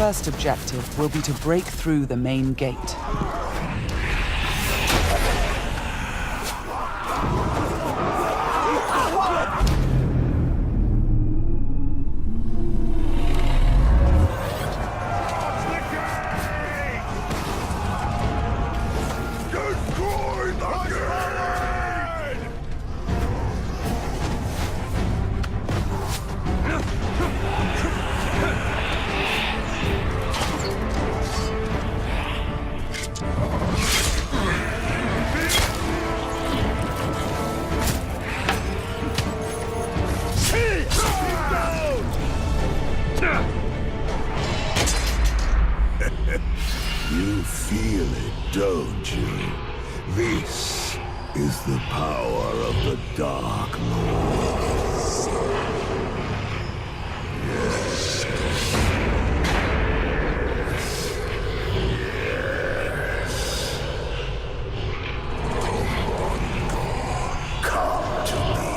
first objective will be to break through the main gate. You feel it, don't you? This is the power of the Dark Lord. Yes. Yes. Come to me.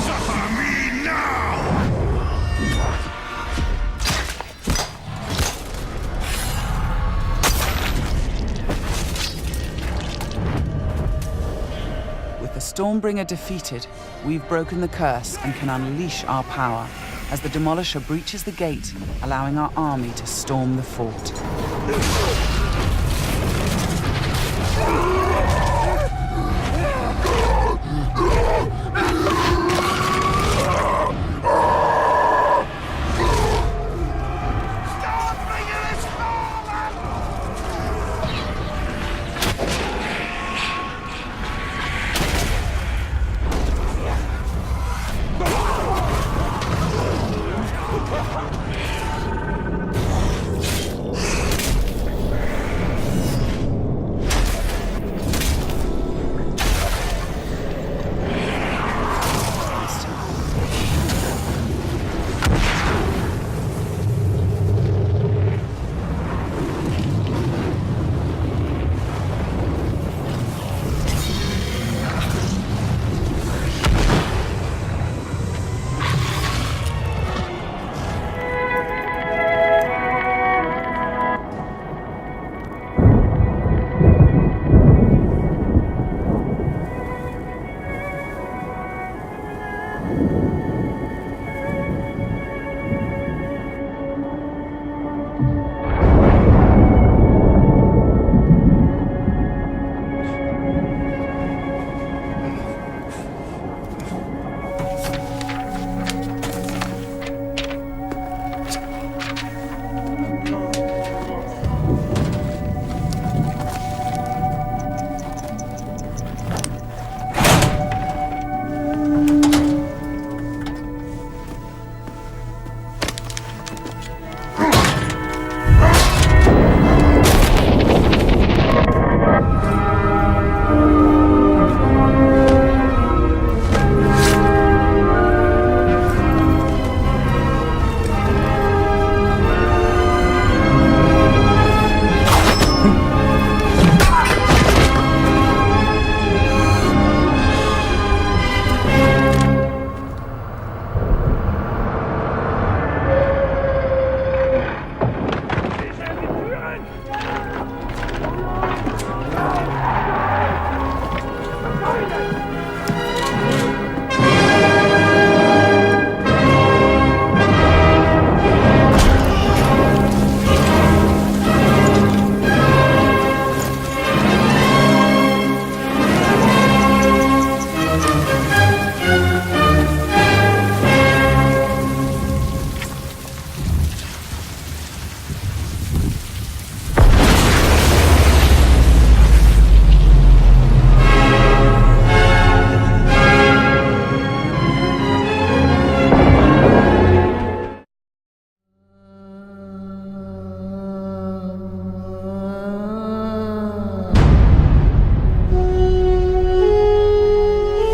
Suffer me now! With the Stormbringer defeated, we've broken the curse and can unleash our power as the Demolisher breaches the gate, allowing our army to storm the fort.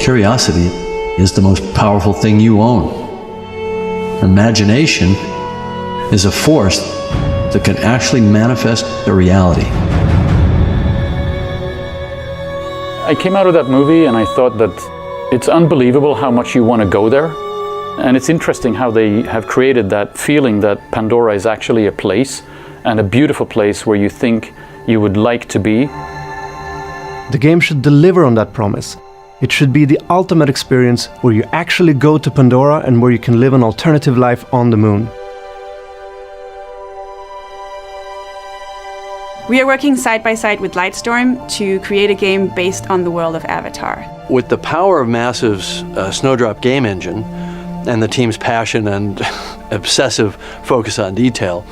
Curiosity is the most powerful thing you own. Imagination is a force that can actually manifest the reality. I came out of that movie and I thought that it's unbelievable how much you want to go there. And it's interesting how they have created that feeling that Pandora is actually a place, and a beautiful place where you think you would like to be. The game should deliver on that promise. It should be the ultimate experience where you actually go to Pandora and where you can live an alternative life on the moon. We are working side by side with Lightstorm to create a game based on the world of Avatar. With the power of Massive's Snowdrop game engine and the team's passion and obsessive focus on detail,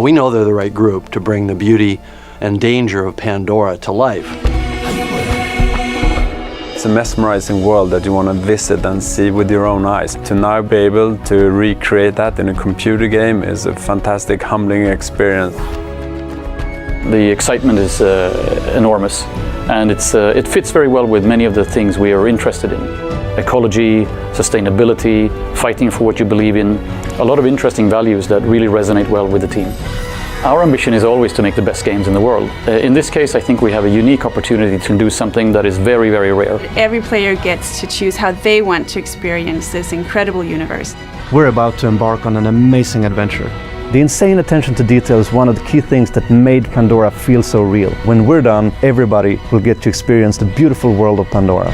we know they're the right group to bring the beauty and danger of Pandora to life. It's a mesmerizing world that you want to visit and see with your own eyes. To now be able to recreate that in a computer game is a fantastic, humbling experience. The excitement is enormous, and it fits very well with many of the things we are interested in. Ecology, sustainability, fighting for what you believe in, a lot of interesting values that really resonate well with the team. Our ambition is always to make the best games in the world. In this case, I think we have a unique opportunity to do something that is very, very rare. Every player gets to choose how they want to experience this incredible universe. We're about to embark on an amazing adventure. The insane attention to detail is one of the key things that made Pandora feel so real. When we're done, everybody will get to experience the beautiful world of Pandora.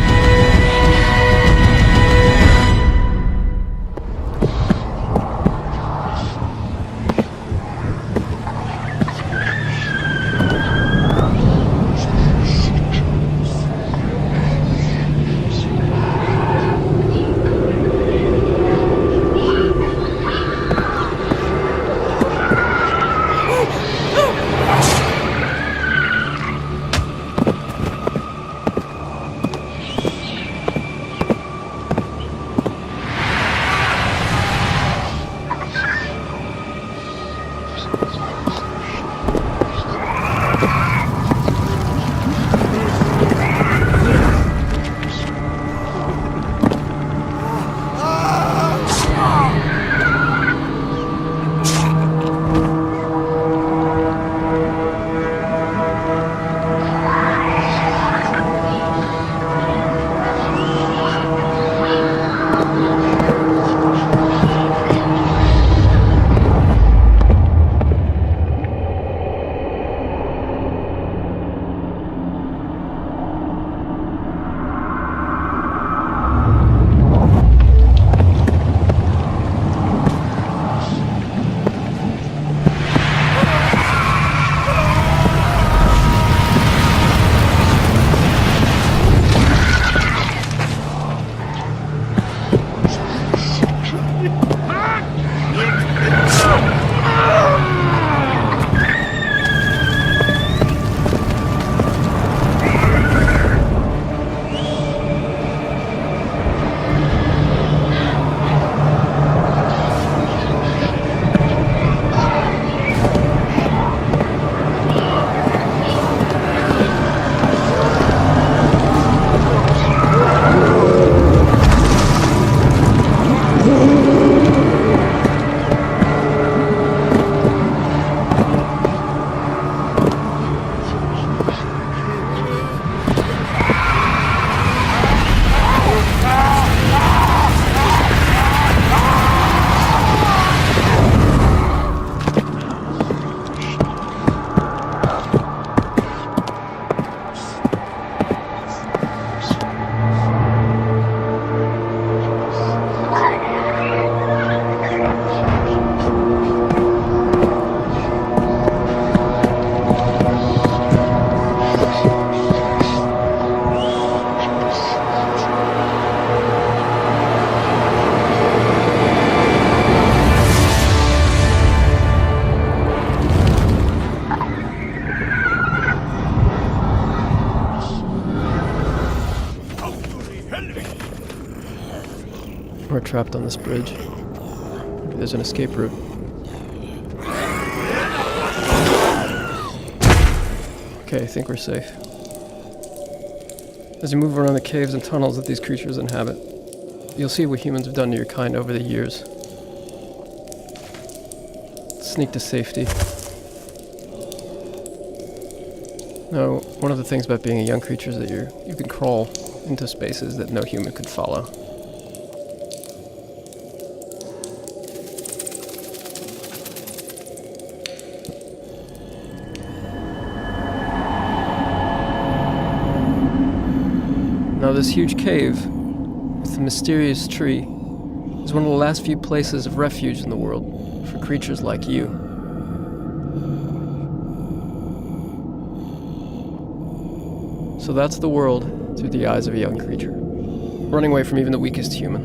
We're trapped on this bridge. Maybe there's an escape route. Okay, I think we're safe. As you move around the caves and tunnels that these creatures inhabit, you'll see what humans have done to your kind over the years. Sneak to safety. Now, one of the things about being a young creature is that you can crawl into spaces that no human could follow. Now, this huge cave with the mysterious tree is one of the last few places of refuge in the world for creatures like you. So that's the world through the eyes of a young creature, running away from even the weakest human.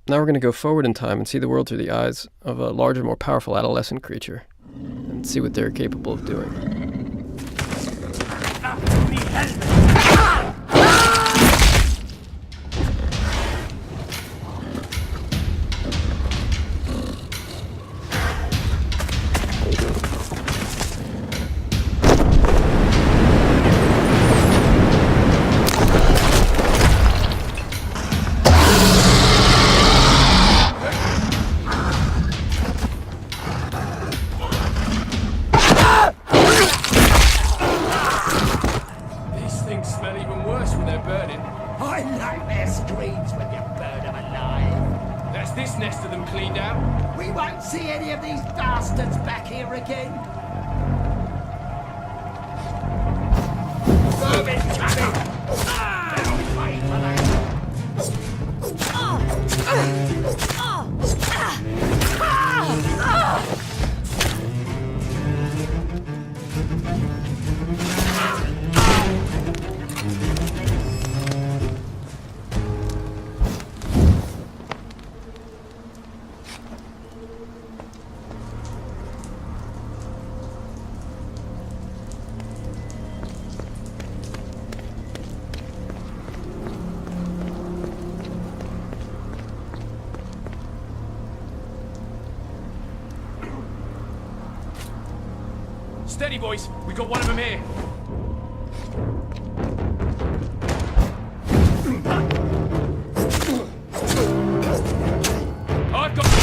Now we're going to go forward in time and see the world through the eyes of a larger, more powerful adolescent creature and see what they're capable of doing. Steady, boys. We got one of them here. I've got...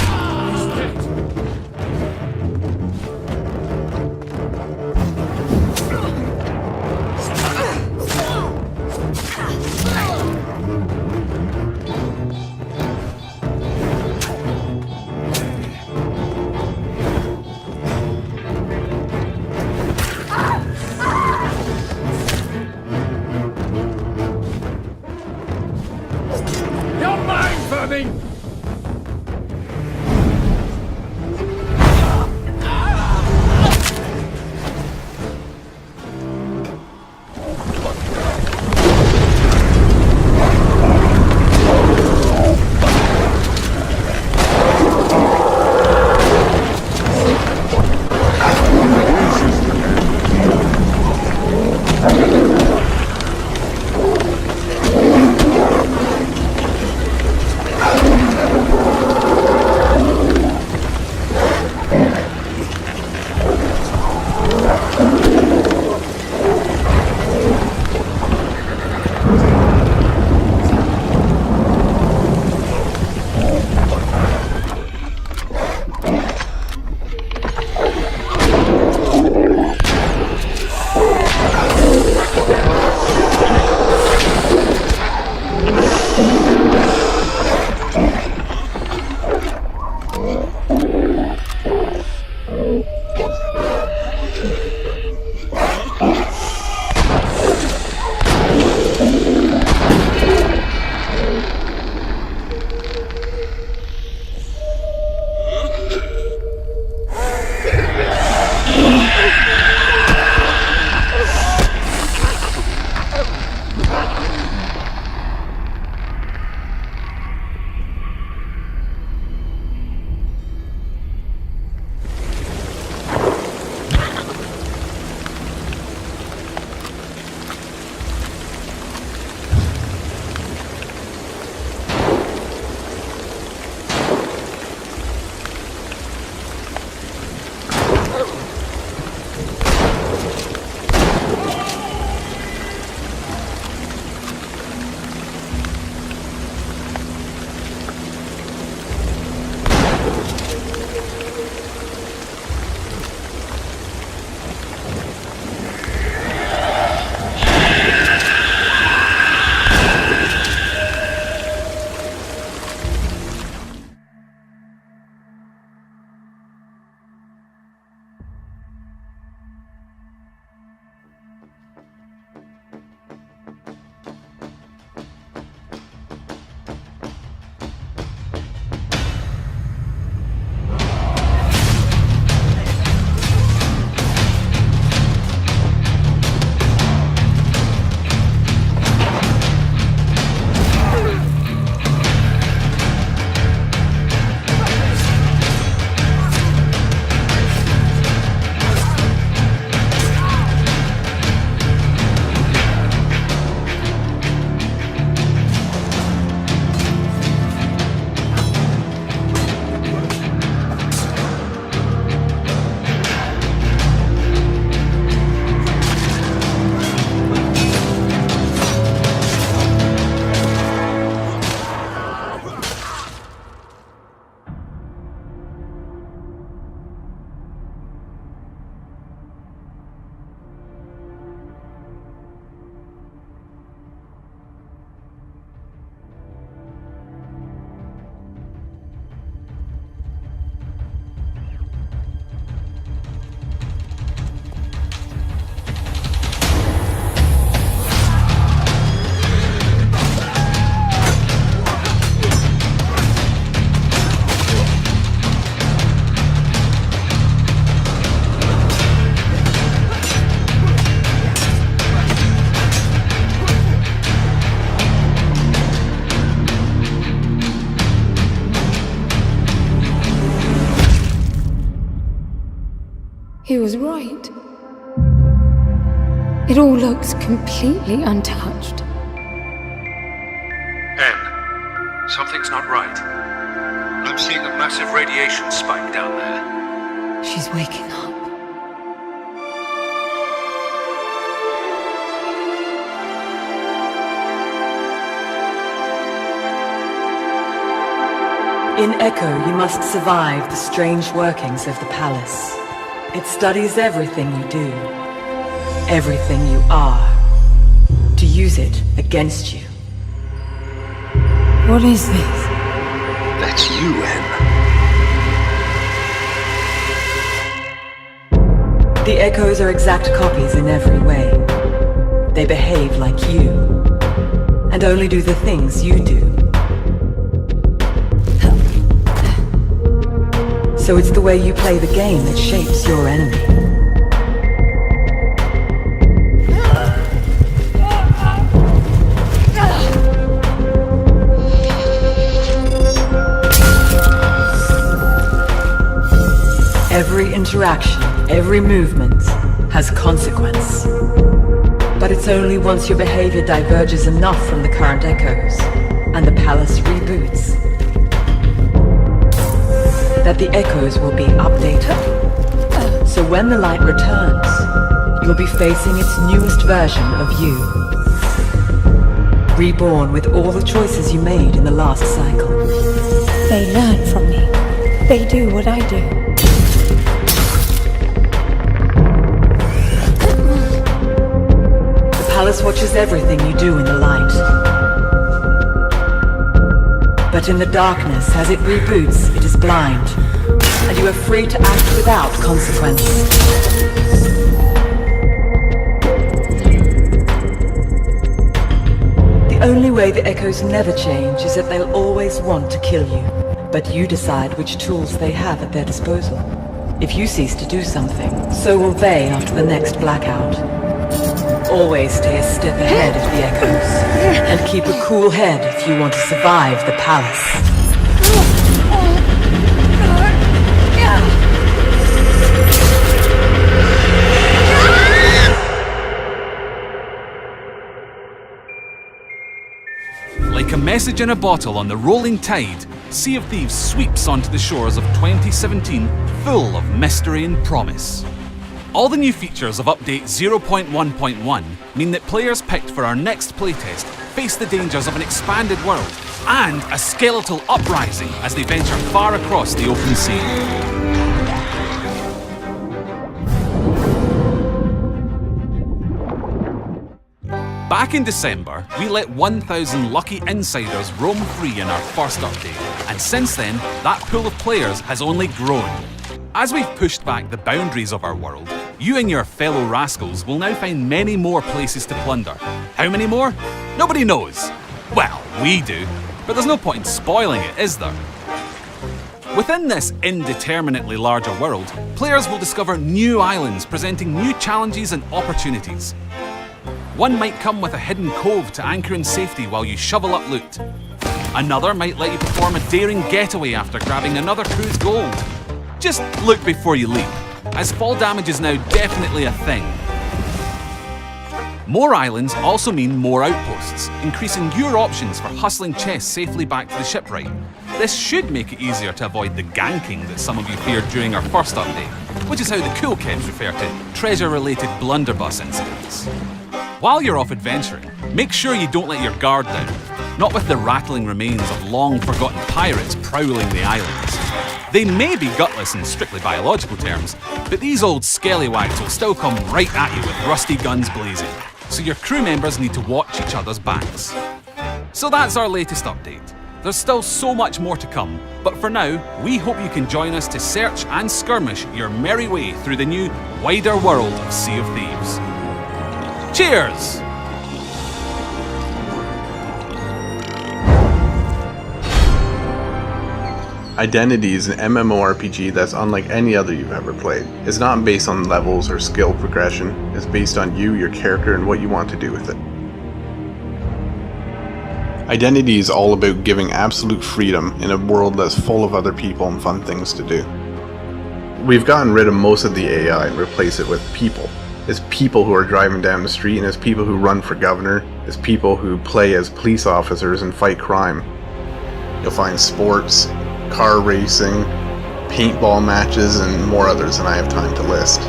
He was right. It all looks completely untouched. Em, something's not right. I'm seeing a massive radiation spike down there. She's waking up. In Echo, you must survive the strange workings of the palace. It studies everything you do, everything you are, to use it against you. What is this? That's you, Em. The Echoes are exact copies in every way. They behave like you, and only do the things you do. So it's the way you play the game that shapes your enemy. Every interaction, every movement has consequence. But it's only once your behavior diverges enough from the current Echoes, and the palace reboots, that the Echoes will be updated. So when the light returns, you'll be facing its newest version of you. Reborn with all the choices you made in the last cycle. They learn from me. They do what I do. The palace watches everything you do in the light. But in the darkness, as it reboots, it is blind, and you are free to act without consequence. The only way the Echoes never change is that they'll always want to kill you, but you decide which tools they have at their disposal. If you cease to do something, so will they after the next blackout. Always stay a step ahead of the Echoes, and keep a cool head if you want to survive the palace. Like a message in a bottle on the rolling tide, Sea of Thieves sweeps onto the shores of 2017, full of mystery and promise. All the new features of Update 0.1.1 mean that players picked for our next playtest face the dangers of an expanded world and a skeletal uprising as they venture far across the open sea. Back in December, we let 1,000 lucky insiders roam free in our first update, and since then, that pool of players has only grown. As we've pushed back the boundaries of our world, you and your fellow rascals will now find many more places to plunder. How many more? Nobody knows. Well, we do, but there's no point in spoiling it, is there? Within this indeterminately larger world, players will discover new islands presenting new challenges and opportunities. One might come with a hidden cove to anchor in safety while you shovel up loot. Another might let you perform a daring getaway after grabbing another crew's gold. Just look before you leap, as fall damage is now definitely a thing. More islands also mean more outposts, increasing your options for hustling chests safely back to the shipwright. This should make it easier to avoid the ganking that some of you feared during our first update, which is how the cool kids refer to treasure-related blunderbuss incidents. While you're off adventuring, make sure you don't let your guard down, not with the rattling remains of long-forgotten pirates prowling the islands. They may be gutless in strictly biological terms, but these old scallywags will still come right at you with rusty guns blazing, so your crew members need to watch each other's backs. So that's our latest update. There's still so much more to come, but for now, we hope you can join us to search and skirmish your merry way through the new, wider world of Sea of Thieves. Cheers! Identity is an MMORPG that's unlike any other you've ever played. It's not based on levels or skill progression, it's based on you, your character, and what you want to do with it. Identity is all about giving absolute freedom in a world that's full of other people and fun things to do. We've gotten rid of most of the AI and replaced it with people. It's people who are driving down the street, and it's people who run for governor. It's people who play as police officers and fight crime. You'll find sports, car racing, paintball matches, and more others than I have time to list.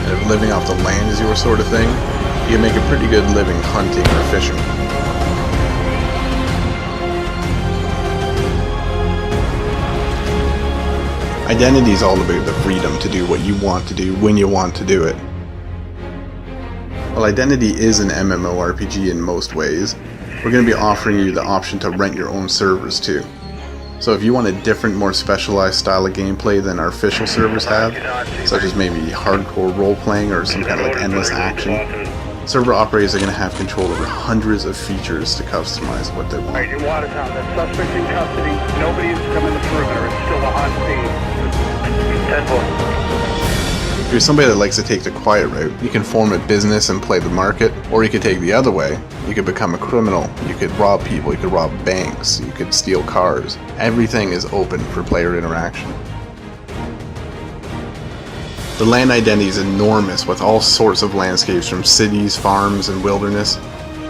And if living off the land is your sort of thing, you can make a pretty good living hunting or fishing. Identity is all about the freedom to do what you want to do when you want to do it. While Identity is an MMORPG in most ways, we're going to be offering you the option to rent your own servers too. So if you want a different, more specialized style of gameplay than our official servers have, such as maybe hardcore role-playing or some kind of like endless action, server operators are going to have control over hundreds of features to customize what they want. Agent Watertown, that suspect in custody. Nobody has come in the perimeter. It's still a hot scene. 10-4. If you're somebody that likes to take the quiet route, you can form a business and play the market, or you could take the other way. You could become a criminal, you could rob people, you could rob banks, you could steal cars. Everything is open for player interaction. The land identity is enormous with all sorts of landscapes from cities, farms, and wilderness.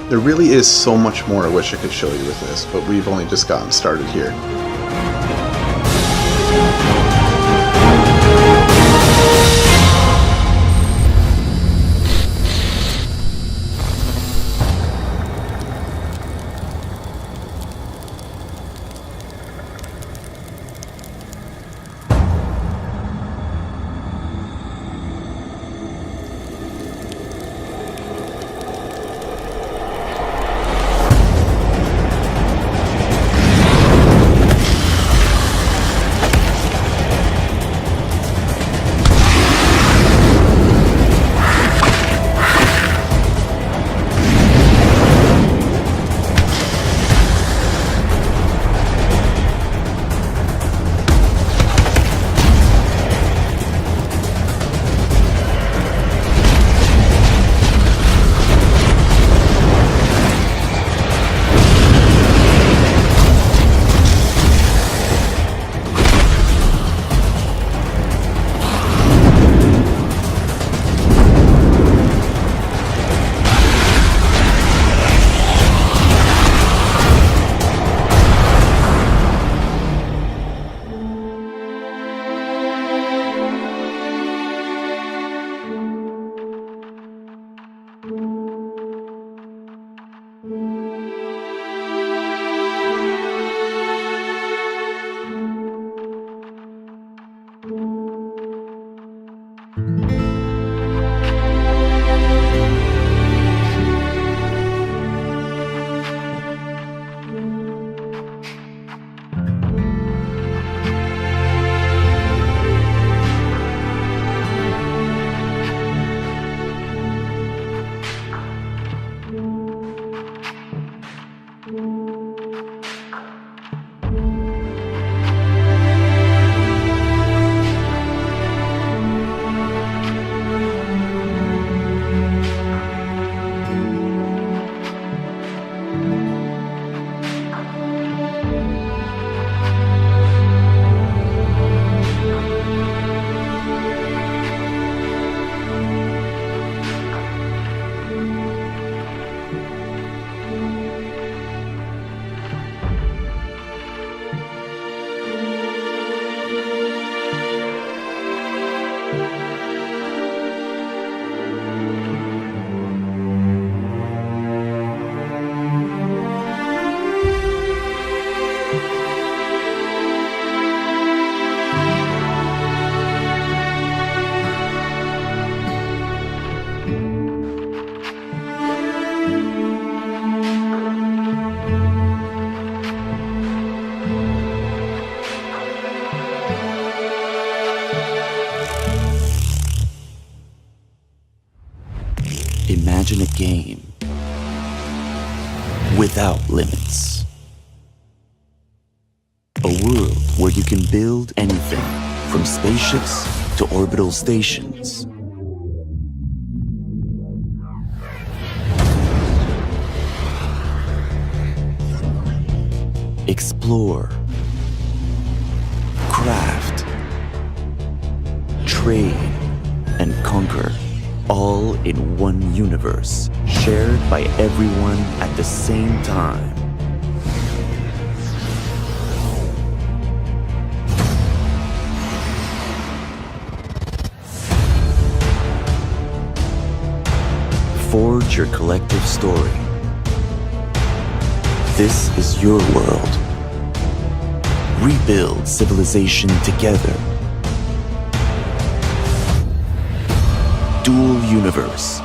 There really is so much more I wish I could show you with this, but we've only just gotten started here. Imagine a game without limits. A world where you can build anything, from spaceships to orbital stations. Explore, craft, trade, and conquer, all in one universe, shared by everyone at the same time. Forge your collective story. This is your world. Rebuild civilization together. Dual Universe.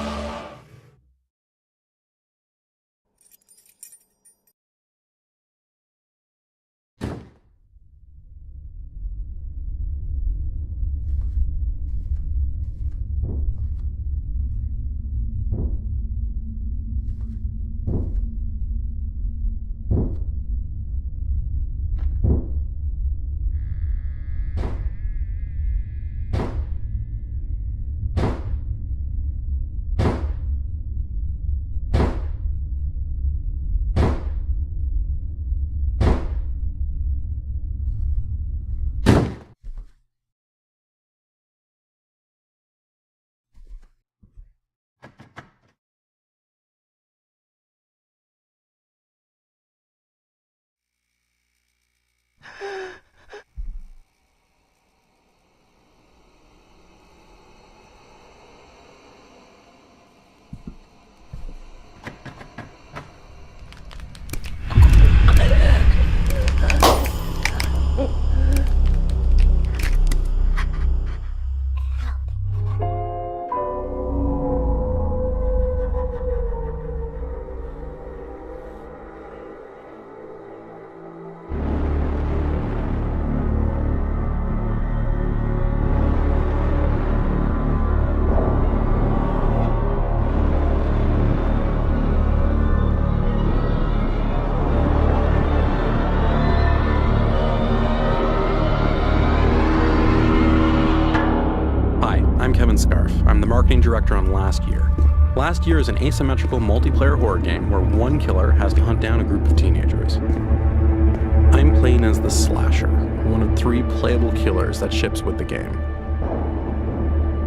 I'm the marketing director on Last Year. Last Year is an asymmetrical multiplayer horror game where one killer has to hunt down a group of teenagers. I'm playing as the Slasher, one of 3 playable killers that ships with the game.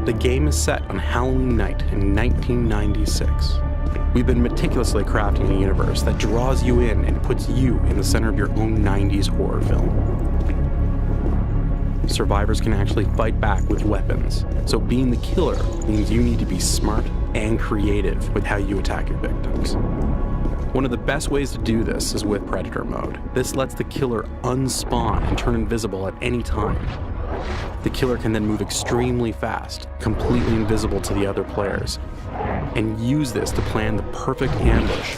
The game is set on Halloween night in 1996. We've been meticulously crafting a universe that draws you in and puts you in the center of your own 90s horror film. Survivors can actually fight back with weapons, so being the killer means you need to be smart and creative with how you attack your victims. One of the best ways to do this is with Predator mode. This lets the killer unspawn and turn invisible at any time. The killer can then move extremely fast, completely invisible to the other players, and use this to plan the perfect ambush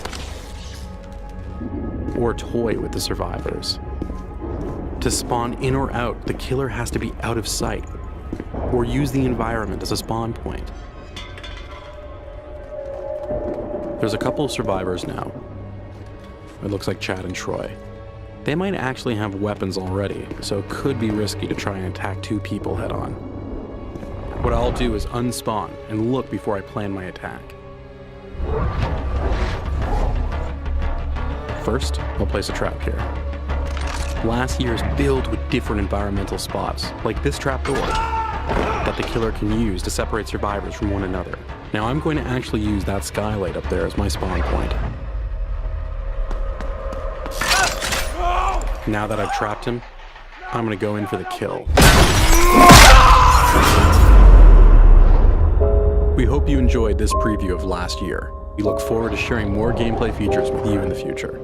or toy with the survivors. To spawn in or out, the killer has to be out of sight, or use the environment as a spawn point. There's a couple of survivors now. It looks like Chad and Troy. They might actually have weapons already, so it could be risky to try and attack 2 people head on. What I'll do is unspawn and look before I plan my attack. First, I'll place a trap here. Last Year is filled with different environmental spots, like this trapdoor, that the killer can use to separate survivors from one another. Now I'm going to actually use that skylight up there as my spawn point. Now that I've trapped him, I'm going to go in for the kill. We hope you enjoyed this preview of Last Year. We look forward to sharing more gameplay features with you in the future.